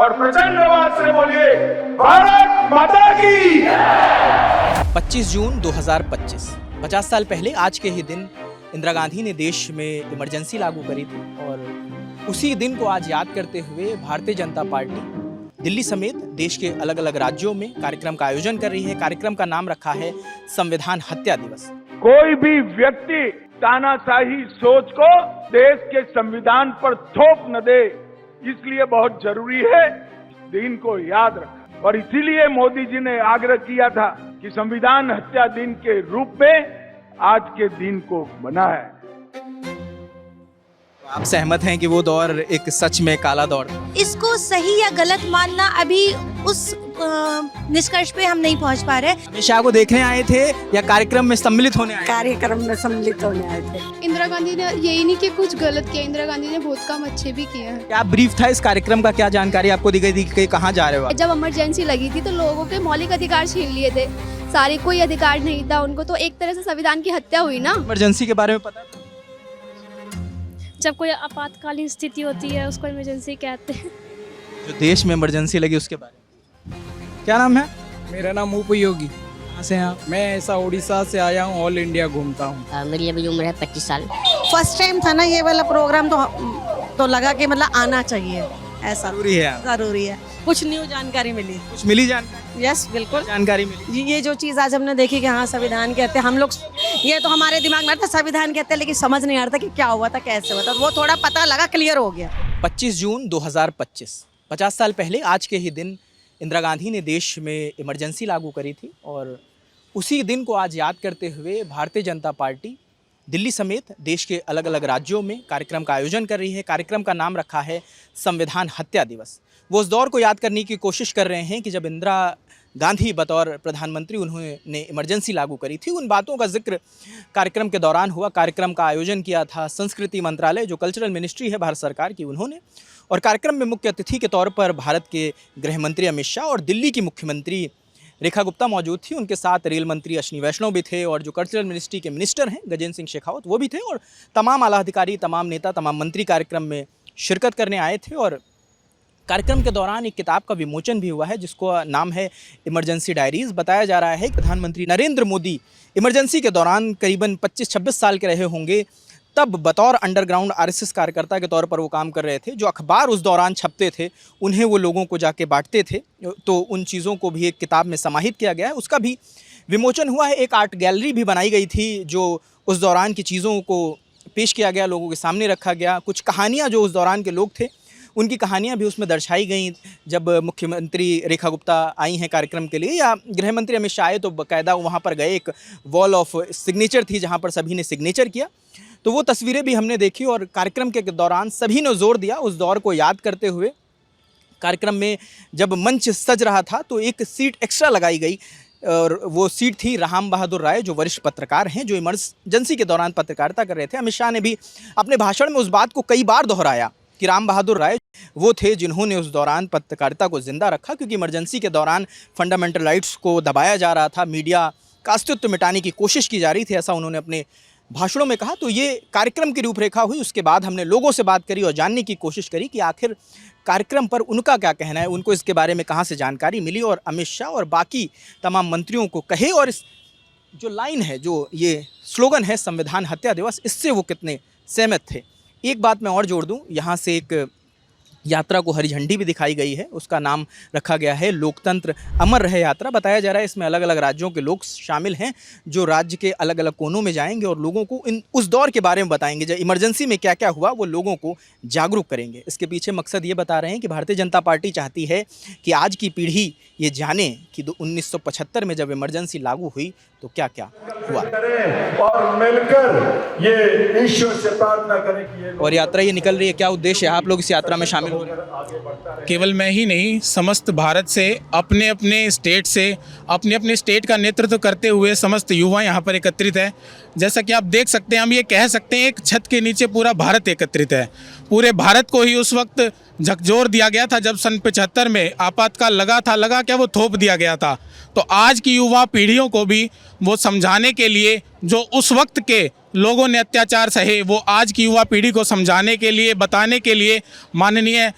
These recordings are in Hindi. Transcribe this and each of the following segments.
और प्रचंड आवाज से बोलिए भारत माता की। 25 जून 2025, 50 साल पहले आज के ही दिन इंदिरा गांधी ने देश में इमरजेंसी लागू करी थी और उसी दिन को आज याद करते हुए भारतीय जनता पार्टी दिल्ली समेत देश के अलग अलग राज्यों में कार्यक्रम का आयोजन कर रही है। कार्यक्रम का नाम रखा है संविधान हत्या दिवस। कोई भी व्यक्ति तानाशाही सोच को देश के संविधान पर थोप न दे, इसलिए बहुत जरूरी है इस दिन को याद रखना। और इसीलिए मोदी जी ने आग्रह किया था कि संविधान हत्या दिन के रूप में आज के दिन को बना है। आप सहमत हैं कि वो दौर एक सच में काला दौर था? इसको सही या गलत मानना अभी उस निष्कर्ष पे हम नहीं पहुंच पा रहे। अमित शाह को देखने आए थे या कार्यक्रम में सम्मिलित होने आए? कार्यक्रम में सम्मिलित होने आए थे। इंदिरा गांधी ने यही नहीं कि कुछ गलत किया, इंदिरा गांधी ने बहुत काम अच्छे भी किए हैं। क्या ब्रीफ था इस कार्यक्रम का? क्या जानकारी आपको दी गई थी कि कहाँ जा रहे हो आप? जब इमरजेंसी लगी थी तो लोगों के मौलिक अधिकार छीन लिए थे सारे, कोई अधिकार नहीं था उनको, तो एक तरह से संविधान की हत्या हुई ना। इमरजेंसी के बारे में पता था? जब कोई आपातकालीन स्थिति होती है उसको इमरजेंसी कहते हैं। जो देश में इमरजेंसी लगी उसके बारे में क्या नाम है? मेरा नाम उपयोगी। कहाँ से हैं आप? मैं ऐसा उड़ीसा से आया हूँ, ऑल इंडिया घूमता हूँ। मेरी अभी उम्र है 25 साल। फर्स्ट टाइम था ना ये वाला प्रोग्राम, तो लगा कि मतलब आना चाहिए, ऐसा जरूरी है। जरूरी है। कुछ न्यू जानकारी मिली। कुछ मिली जानकारी? यस बिल्कुल जानकारी मिली। ये जो चीज़ आज हमने देखी कि हाँ संविधान कहते हैं, हम लोग ये तो हमारे दिमाग में था संविधान कहते हैं, लेकिन समझ नहीं आ रहा था कि क्या हुआ था, कैसे हुआ था। वो थोड़ा पता लगा, क्लियर हो गया। 25 जून 2025, 50 साल पहले आज के ही दिन इंदिरा गांधी ने देश में इमरजेंसी लागू करी थी और उसी दिन को आज याद करते हुए भारतीय जनता पार्टी दिल्ली समेत देश के अलग अलग राज्यों में कार्यक्रम का आयोजन कर रही है। कार्यक्रम का नाम रखा है संविधान हत्या दिवस। वो उस दौर को याद करने की कोशिश कर रहे हैं कि जब इंदिरा गांधी बतौर प्रधानमंत्री उन्होंने इमरजेंसी लागू करी थी। उन बातों का जिक्र कार्यक्रम के दौरान हुआ। कार्यक्रम का आयोजन किया था संस्कृति मंत्रालय, जो कल्चरल मिनिस्ट्री है भारत सरकार की, उन्होंने। और कार्यक्रम में मुख्य अतिथि के तौर पर भारत के गृह मंत्री अमित शाह और दिल्ली की मुख्यमंत्री रेखा गुप्ता मौजूद थी। उनके साथ रेल मंत्री अश्विनी वैष्णव भी थे और जो कल्चरल मिनिस्ट्री के मिनिस्टर हैं गजेंद्र सिंह शेखावत, वो भी थे। और तमाम आला अधिकारी, तमाम नेता, तमाम मंत्री कार्यक्रम में शिरकत करने आए थे। और कार्यक्रम के दौरान एक किताब का विमोचन भी हुआ है जिसको नाम है इमरजेंसी डायरीज। बताया जा रहा है कि प्रधानमंत्री नरेंद्र मोदी इमरजेंसी के दौरान करीबन 25-26 साल के रहे होंगे। तब बतौर अंडरग्राउंड आरएसएस कार्यकर्ता के तौर पर वो काम कर रहे थे। जो अखबार उस दौरान छपते थे उन्हें वो लोगों को जाके बांटते थे। तो उन चीज़ों को भी एक किताब में समाहित किया गया है, उसका भी विमोचन हुआ है। एक आर्ट गैलरी भी बनाई गई थी जो उस दौरान की चीज़ों को पेश किया गया, लोगों के सामने रखा गया। कुछ कहानियाँ जो उस दौरान के लोग थे उनकी कहानियाँ भी उसमें दर्शाई गई। जब मुख्यमंत्री रेखा गुप्ता आई हैं कार्यक्रम के लिए या गृह मंत्री अमित शाह आए तो बाकायदा वहाँ पर गए, एक वॉल ऑफ सिग्नेचर थी जहाँ पर सभी ने सिग्नेचर किया। तो वो तस्वीरें भी हमने देखी और कार्यक्रम के दौरान सभी ने जोर दिया उस दौर को याद करते हुए। कार्यक्रम में जब मंच सज रहा था तो एक सीट एक्स्ट्रा लगाई गई और वो सीट थी राम बहादुर राय, जो वरिष्ठ पत्रकार हैं, जो इमरजेंसी के दौरान पत्रकारिता कर रहे थे। अमित शाह ने भी अपने भाषण में उस बात को कई बार दोहराया कि राम बहादुर राय वो थे जिन्होंने उस दौरान पत्रकारिता को जिंदा रखा, क्योंकि इमरजेंसी के दौरान फंडामेंटल राइट्स को दबाया जा रहा था, मीडिया का अस्तित्व मिटाने की कोशिश की जा रही थी, ऐसा उन्होंने अपने भाषणों में कहा। तो ये कार्यक्रम की रूपरेखा हुई। उसके बाद हमने लोगों से बात करी और जानने की कोशिश करी कि आखिर कार्यक्रम पर उनका क्या कहना है, उनको इसके बारे में कहाँ से जानकारी मिली और अमित शाह और बाकी तमाम मंत्रियों को कहे और इस जो लाइन है, जो ये स्लोगन है संविधान हत्या दिवस, इससे वो कितने सहमत थे। एक बात मैं और जोड़ दूं, यहाँ से एक यात्रा को हरी झंडी भी दिखाई गई है, उसका नाम रखा गया है लोकतंत्र अमर रहे यात्रा। बताया जा रहा है इसमें अलग अलग राज्यों के लोग शामिल हैं जो राज्य के अलग अलग कोनों में जाएंगे और लोगों को उस दौर के बारे में बताएंगे, जब इमरजेंसी में क्या क्या हुआ वो लोगों को जागरूक करेंगे। इसके पीछे मकसद ये बता रहे हैं कि भारतीय जनता पार्टी चाहती है कि आज की पीढ़ी ये जाने कि 1975 में जब इमरजेंसी लागू हुई तो क्या क्या हुआ और मिलकर ये ईश्वर से प्रार्थना करें कि ये और यात्रा ये निकल रही है। क्या उद्देश्य है? आप लोग इस यात्रा में शामिल हो रहे हैं? केवल मैं ही नहीं, समस्त भारत से, अपने अपने स्टेट से, अपने अपने स्टेट का नेतृत्व करते हुए समस्त युवा यहाँ पर एकत्रित है। जैसा कि आप देख सकते हैं, हम ये कह सकते हैं एक छत के नीचे पूरा भारत एकत्रित है। पूरे भारत को ही उस वक्त झकझोर दिया गया था जब सन 75 में आपातकाल लगा क्या वो थोप दिया गया था। तो आज की युवा पीढ़ियों को भी वो समझाने के लिए, जो उस वक्त के लोगों ने अत्याचार सहे, वो आज की युवा पीढ़ी को समझाने के लिए, बताने के लिए माननीय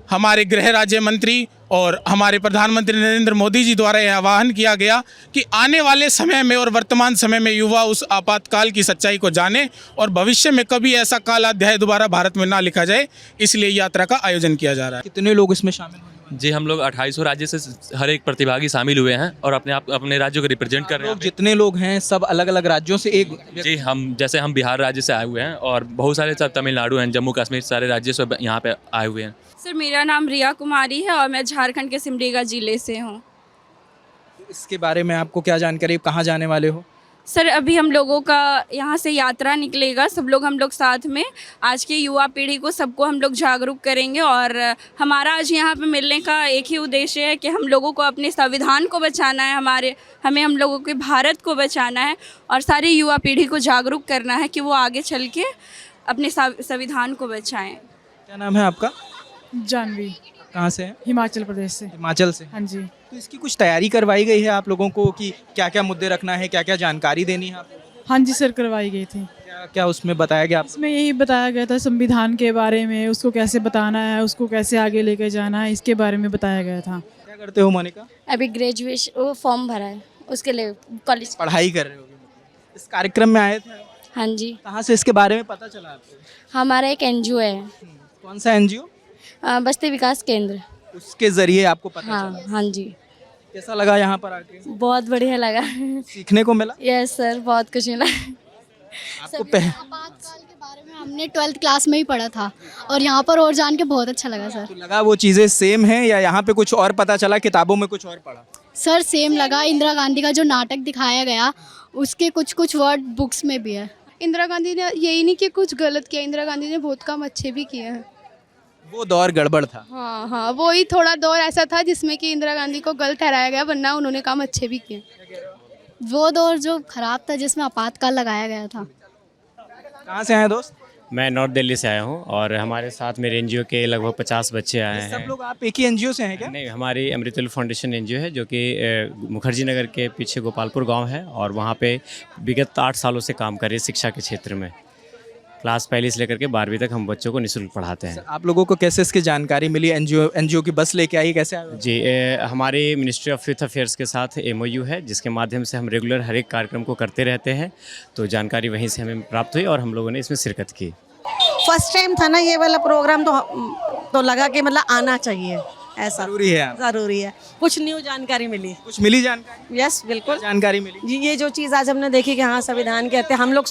हमारे गृह राज्य मंत्री और हमारे प्रधानमंत्री नरेंद्र मोदी जी द्वारा यह आह्वान किया गया कि आने वाले समय में और वर्तमान समय में युवा उस आपातकाल की सच्चाई को जाने और भविष्य में कभी ऐसा काल अध्याय दोबारा भारत में ना लिखा जाए, इसलिए यात्रा का आयोजन किया जा रहा है। कितने लोग इसमें शामिल होंगे? जी, हम लोग 2800 राज्य से हर एक प्रतिभागी शामिल हुए हैं और अपने राज्यों को रिप्रेजेंट कर रहे हैं। जितने लोग हैं सब अलग अलग राज्यों से एक जी, हम बिहार राज्य से आए हुए हैं और बहुत सारे सब तमिलनाडु हैं, जम्मू कश्मीर, सारे राज्य से यहाँ पे आए हुए हैं। सर, मेरा नाम रिया कुमारी है और मैं झारखंड के सिमडेगा जिले से हूँ। इसके बारे में आपको क्या जानकारी, कहाँ जाने वाले हो? सर, अभी हम लोगों का यहाँ से यात्रा निकलेगा, हम लोग साथ में आज की युवा पीढ़ी को सबको हम लोग जागरूक करेंगे और हमारा आज यहाँ पे मिलने का एक ही उद्देश्य है कि हम लोगों को अपने संविधान को बचाना है, हम लोगों के भारत को बचाना है और सारी युवा पीढ़ी को जागरूक करना है कि वो आगे चल के अपने संविधान को बचाएं। क्या नाम है आपका? जानवी। कहाँ से है? हिमाचल प्रदेश से। हिमाचल से? हाँ जी। तो इसकी कुछ तैयारी करवाई गई है आप लोगों को कि क्या क्या मुद्दे रखना है, क्या क्या जानकारी देनी है आपको? हाँ जी सर, करवाई गई थी। क्या क्या उसमें बताया गया? इसमें यही बताया गया था संविधान के बारे में, उसको कैसे बताना है, उसको कैसे आगे लेकर जाना है, इसके बारे में बताया गया था। क्या करते हो मोनिका? अभी ग्रेजुएशन फॉर्म भरा है, उसके लिए कॉलेज पढ़ाई कर रहे हो? इस कार्यक्रम में आए थे? हाँ जी। कहाँ से इसके बारे में पता चला आपको? हमारा एक एनजीओ है। कौन सा एनजीओ? बस्ती विकास केंद्र। उसके जरिए आपको पता चला? हाँ जी। कैसा लगा यहाँ पर आके? बहुत बढ़िया लगा। सीखने को मिला? यस सर, बहुत कुछ मिला। आपको आपातकाल के बारे में हमने 12th क्लास में ही पढ़ा था और यहाँ पर और जान के बहुत अच्छा लगा सर। तो लगा वो चीज़ें सेम हैं या यहाँ पे कुछ और पता चला, किताबों में कुछ और पढ़ा? सर सेम लगा। इंदिरा गांधी का जो नाटक दिखाया गया उसके कुछ वर्ड बुक्स में भी है। इंदिरा गांधी ने यही नहीं कि कुछ गलत किया, इंदिरा गांधी ने बहुत काम अच्छे भी किए हैं। वो दौर गड़बड़ था। हाँ, वो ही थोड़ा दौर ऐसा था जिसमें कि इंदिरा गांधी को गलत ठहराया गया, वरना उन्होंने काम अच्छे भी किए। वो दौर जो खराब था जिसमें आपातकाल लगाया गया था। कहाँ से आए दोस्त? मैं नॉर्थ दिल्ली से आया हूँ और हमारे साथ मेरे एनजीओ के लगभग 50 बच्चे आए हैं। सब लोग आप एक ही एनजीओ से हैं क्या? नहीं, हमारी अमृतुल्य फाउंडेशन एनजीओ है जो कि मुखर्जी नगर के पीछे गोपालपुर गांव है और वहाँ पे विगत 8 सालों से काम कर रही है शिक्षा के क्षेत्र में। क्लास पहली से लेकर के 12वीं तक हम बच्चों को निःशुल्क पढ़ाते हैं। आप लोगों को कैसे इसकी जानकारी मिली? एनजीओ की बस लेके आई, कैसे आए? जी, हमारी मिनिस्ट्री ऑफ यूथ अफेयर्स के साथ MOU है जिसके माध्यम से हम रेगुलर हर एक कार्यक्रम को करते रहते हैं, तो जानकारी वहीं से हमें प्राप्त हुई और हम लोगों ने इसमें शिरकत की। फर्स्ट टाइम था ना ये वाला प्रोग्राम, तो लगा कि मतलब आना चाहिए, ऐसा जरूरी है। ज़रूरी है। कुछ न्यू जानकारी मिली। कुछ मिली जानकारी? यस बिल्कुल जानकारी मिली जी। ये जो चीज़ आज हमने देखी कि हाँ संविधान कहते हैं, हम लोग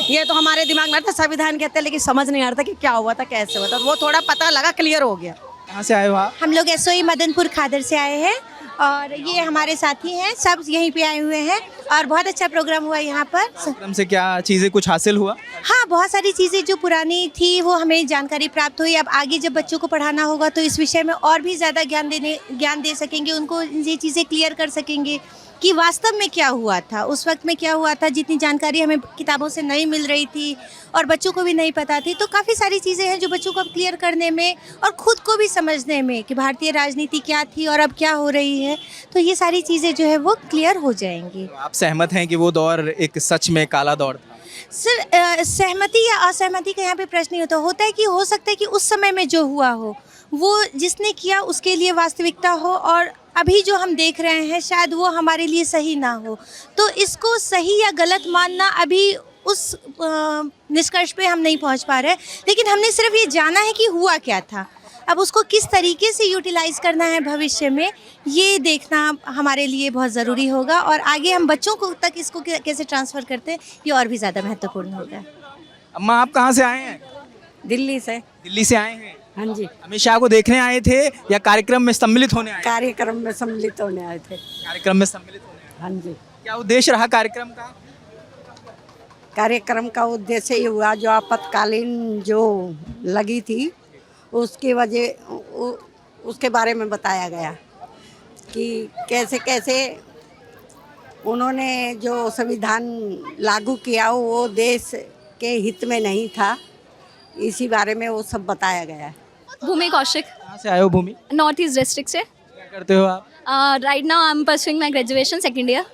ये तो हमारे दिमाग में था संविधान कहते हैं, लेकिन समझ नहीं आ रहा था कि क्या हुआ था, कैसे हुआ था। वो थोड़ा पता लगा, क्लियर हो गया। कहाँ से आए हो आप? हम लोग SOE मदनपुर खादर से आए हैं और ये हमारे साथी हैं, सब यहीं पे आए हुए हैं और बहुत अच्छा प्रोग्राम हुआ यहाँ पर। प्रोग्राम से क्या चीज़ें कुछ हासिल हुआ? हाँ, बहुत सारी चीज़ें जो पुरानी थी वो हमें जानकारी प्राप्त हुई। अब आगे जब बच्चों को पढ़ाना होगा तो इस विषय में और भी ज़्यादा ज्ञान दे सकेंगे, उनको ये चीज़ें क्लियर कर सकेंगे कि वास्तव में क्या हुआ था, उस वक्त में क्या हुआ था, जितनी जानकारी हमें किताबों से नहीं मिल रही थी और बच्चों को भी नहीं पता थी। तो काफ़ी सारी चीज़ें हैं जो बच्चों को अब क्लियर करने में और ख़ुद को भी समझने में कि भारतीय राजनीति क्या थी और अब क्या हो रही है, तो ये सारी चीज़ें जो है वो क्लियर हो जाएंगी। आप सहमत हैं कि वो दौर एक सच में काला दौर था? सर, सहमति या असहमति का यहाँ पे प्रश्न नहीं होता है कि हो सकता है कि उस समय में जो हुआ हो वो जिसने किया उसके लिए वास्तविकता हो और अभी जो हम देख रहे हैं शायद वो हमारे लिए सही ना हो। तो इसको सही या गलत मानना अभी उस निष्कर्ष पे हम नहीं पहुंच पा रहे, लेकिन हमने सिर्फ ये जाना है कि हुआ क्या था। अब उसको किस तरीके से यूटिलाइज़ करना है भविष्य में, ये देखना हमारे लिए बहुत ज़रूरी होगा और आगे हम बच्चों को तक इसको कैसे ट्रांसफ़र करते हैं ये और भी ज़्यादा महत्वपूर्ण होगा। अम्मा, आप कहाँ से आए हैं? दिल्ली से। दिल्ली से आए हैं? हाँ जी। अमित शाह को देखने आए थे या कार्यक्रम में सम्मिलित होने आए? कार्यक्रम में सम्मिलित होने आए थे। कार्यक्रम में सम्मिलित होने आए। हाँ जी। क्या उद्देश्य रहा कार्यक्रम का? कार्यक्रम का उद्देश्य ये हुआ जो आपातकालीन जो लगी थी उसकी वजह उसके बारे में बताया गया कि कैसे कैसे उन्होंने जो संविधान लागू किया वो देश के हित में नहीं था, इसी बारे में वो सब बताया गया है। भूमि कौशिक। कहाँ से आए हो भूमि? नॉर्थ ईस्ट डिस्ट्रिक्ट से। क्या करते हो आप? Right now I am pursuing my graduation second year.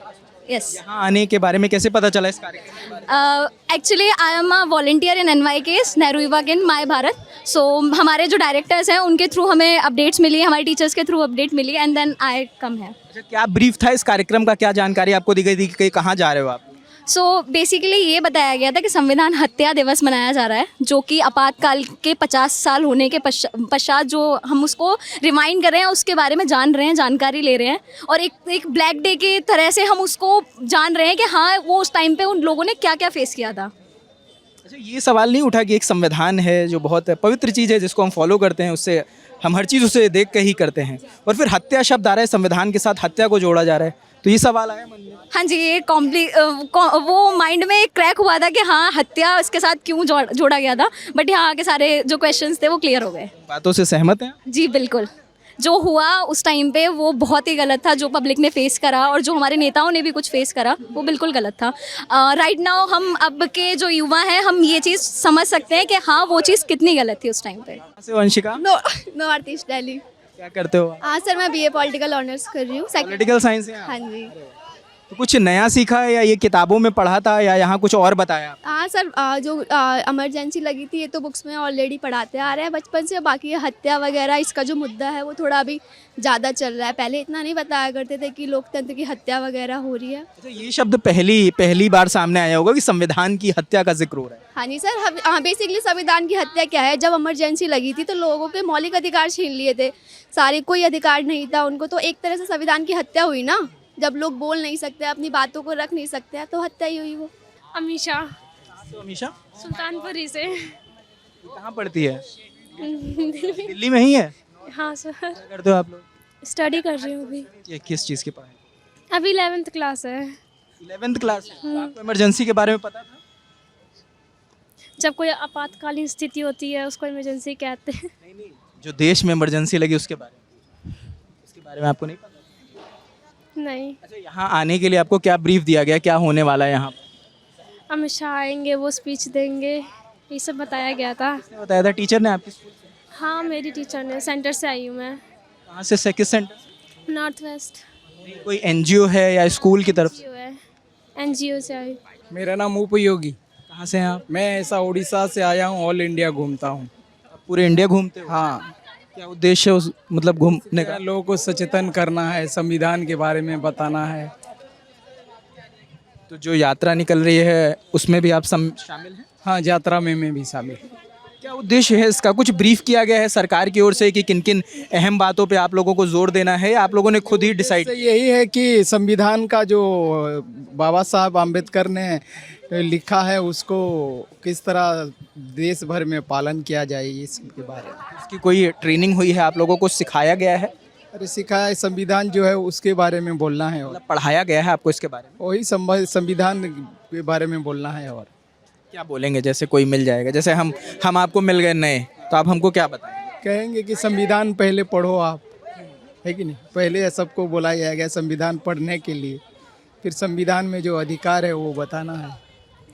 Yes. यहाँ आने के बारे में कैसे पता चला इस कार्यक्रम? Actually I am a volunteer in NYKs, Nehru युवा केंद्र माय भारत। सो हमारे जो डायरेक्टर्स हैं उनके थ्रू हमें अपडेट्स मिली, हमारे टीचर्स के थ्रू अपडेट मिली एंड देन आई कम है। अच्छा, क्या ब्रीफ था इस कार्यक्रम का, क्या जानकारी आपको दी गई थी कि कहाँ जा रहे हो आप? सो बेसिकली ये बताया गया था कि संविधान हत्या दिवस मनाया जा रहा है, जो कि आपातकाल के 50 साल होने के पश्चात जो हम उसको रिमाइंड कर रहे हैं, उसके बारे में जान रहे हैं, जानकारी ले रहे हैं और एक ब्लैक डे की तरह से हम उसको जान रहे हैं कि हाँ वो उस टाइम पे उन लोगों ने क्या क्या फेस किया था। अच्छा, ये सवाल नहीं उठा कि एक संविधान है जो बहुत पवित्र चीज़ है जिसको हम फॉलो करते हैं, उससे हम हर चीज़ उसे देख के ही करते हैं, और फिर हत्या शब्द आ रहा है, संविधान के साथ हत्या को जोड़ा जा रहा है, तो ये सवाल आया मन में? हाँ जी, ये वो माइंड में क्रैक हुआ था कि हाँ हत्या इसके साथ क्यों जोड़ा गया था, बट यहाँ आके सारे जो क्वेश्चंस थे वो क्लियर हो गए। बातों से सहमत हैं? जी बिल्कुल, जो हुआ उस टाइम पे वो बहुत ही गलत था, जो पब्लिक ने फेस करा और जो हमारे नेताओं ने भी कुछ फेस करा वो बिल्कुल गलत था। राइट नाउ हम अब के जो युवा हैं हम ये चीज़ समझ सकते हैं कि हाँ वो चीज़ कितनी गलत थी उस टाइम पे। Vanshika, north east Delhi. क्या करते हो? हाँ सर, मैं BA पॉलिटिकल ऑनर्स कर रही हूँ। पॉलिटिकल साइंस है? हाँ जी। तो कुछ नया सीखा है या ये किताबों में पढ़ा था या यहाँ कुछ और बताया? हाँ सर, जो इमरजेंसी लगी थी ये तो बुक्स में ऑलरेडी पढ़ाते आ रहे हैं बचपन से। बाकी हत्या वगैरह इसका जो मुद्दा है वो थोड़ा अभी ज़्यादा चल रहा है, पहले इतना नहीं बताया करते थे कि लोकतंत्र की हत्या वगैरह हो रही है। अच्छा, ये शब्द पहली बार सामने आया होगा कि संविधान की हत्या का जिक्र हो रहा है। हाँ जी सर, हाँ बेसिकली संविधान की हत्या क्या है, जब इमरजेंसी लगी थी तो लोगों के मौलिक अधिकार छीन लिए थे, सारे कोई अधिकार नहीं था उनको, तो एक तरह से संविधान की हत्या हुई ना। जब लोग बोल नहीं सकते, अपनी बातों को रख नहीं सकते, तो हत्या ही हुई वो। अमीशा। तो अमीशा सुल्तानपुरी से। कहाँ पढ़ती है? दिल्ली में ही है? हाँ सर। क्या करते हो आप लोग? स्टडी कर रही हूँ अभी। ये किस चीज़ की पढ़ाई? अभी 11th क्लास है। 11th class? आपको इमरजेंसी के बारे में पता था? जब कोई आपातकालीन स्थिति होती है उसको इमरजेंसी कहते हैं। नहीं, जो देश में इमरजेंसी लगी उसके बारे में आपको नहीं पता? नहीं। अच्छा, यहाँ आने के लिए आपको क्या ब्रीफ दिया गया, क्या होने वाला है यहाँ पर? अमित शाह आएंगे, वो स्पीच देंगे, ये सब बताया गया था। किसने बताया था? टीचर ने आपके स्कूल से? हाँ मेरी टीचर ने। सेंटर से आई हूँ मैं। कहाँ से? किस सेंटर? North west. कोई NGO है या स्कूल की तरफ से? NGO से आई। मेरा नाम उपयोगी। कहाँ से हैं आप? मैं ऐसा उड़ीसा से आया हूँ, ऑल इंडिया घूमता हूँ। पूरे इंडिया घूमते हो? हाँ। क्या उद्देश्य है उस मतलब घूमने का? लोगों को सचेतन करना है, संविधान के बारे में बताना है। तो जो यात्रा निकल रही है उसमें भी आप शामिल हैं? हाँ, यात्रा में मैं भी शामिल। क्या उद्देश्य है इसका? कुछ ब्रीफ किया गया है सरकार की ओर से कि किन किन अहम बातों पे आप लोगों को जोर देना है, या आप लोगों ने खुद ही डिसाइड? यही है कि संविधान का जो बाबा साहब आम्बेडकर ने लिखा है उसको किस तरह देश भर में पालन किया जाए, इसके बारे में। इसकी कोई ट्रेनिंग हुई है? आप लोगों को सिखाया गया है? अरे सिखाया है, संविधान जो है उसके बारे में बोलना है। और पढ़ाया गया है आपको इसके बारे में? वही संविधान के बारे में बोलना है। और क्या बोलेंगे? जैसे कोई मिल जाएगा, जैसे हम आपको मिल गए नए, तो आप हमको क्या बताएंगे? कहेंगे कि संविधान पहले पढ़ो आप, है कि नहीं। पहले सबको बुलाया गया संविधान पढ़ने के लिए, फिर संविधान में जो अधिकार है वो बताना है।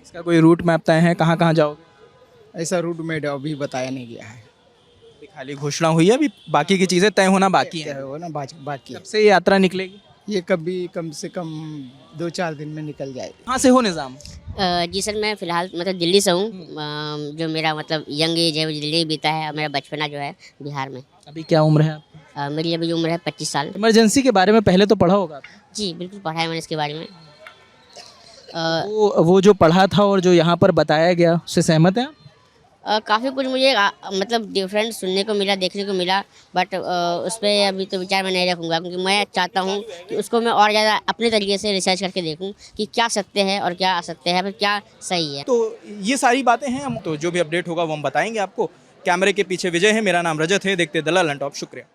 इसका कोई रूट मैप तय है? कहाँ कहाँ जाओगे? ऐसा रूट मैप अभी बताया नहीं गया है, खाली घोषणा हुई है, अभी बाकी की चीज़ें तय होना बाकी है। बाकी कब से ये यात्रा निकलेगी? ये कभी कम से कम 2-4 दिन में निकल जाएगी। कहाँ से हो निज़ाम? जी सर, मैं फ़िलहाल मतलब दिल्ली से हूँ। जो मेरा मतलब यंग एज है वो दिल्ली बीता है, मेरा बचपना जो है बिहार में। अभी क्या उम्र है आपकी? मेरी अभी उम्र है 25 साल। इमरजेंसी के बारे में पहले तो पढ़ा होगा? जी बिल्कुल पढ़ा है मैंने इसके बारे में। वो जो पढ़ा था और जो यहाँ पर बताया गया उससे सहमत हैं? काफ़ी कुछ मुझे मतलब डिफरेंट सुनने को मिला, देखने को मिला, बट उस पर अभी तो विचार मैं नहीं रखूँगा, क्योंकि मैं चाहता हूँ कि उसको मैं और ज़्यादा अपने तरीके से रिसर्च करके देखूँ कि क्या सत्य है और क्या असत्य है, फिर क्या सही है। तो ये सारी बातें हैं, हम तो जो भी अपडेट होगा वो हम बताएंगे आपको। कैमरे के पीछे विजय है, मेरा नाम रजत है, देखते दलाल एंड टॉप। शुक्रिया।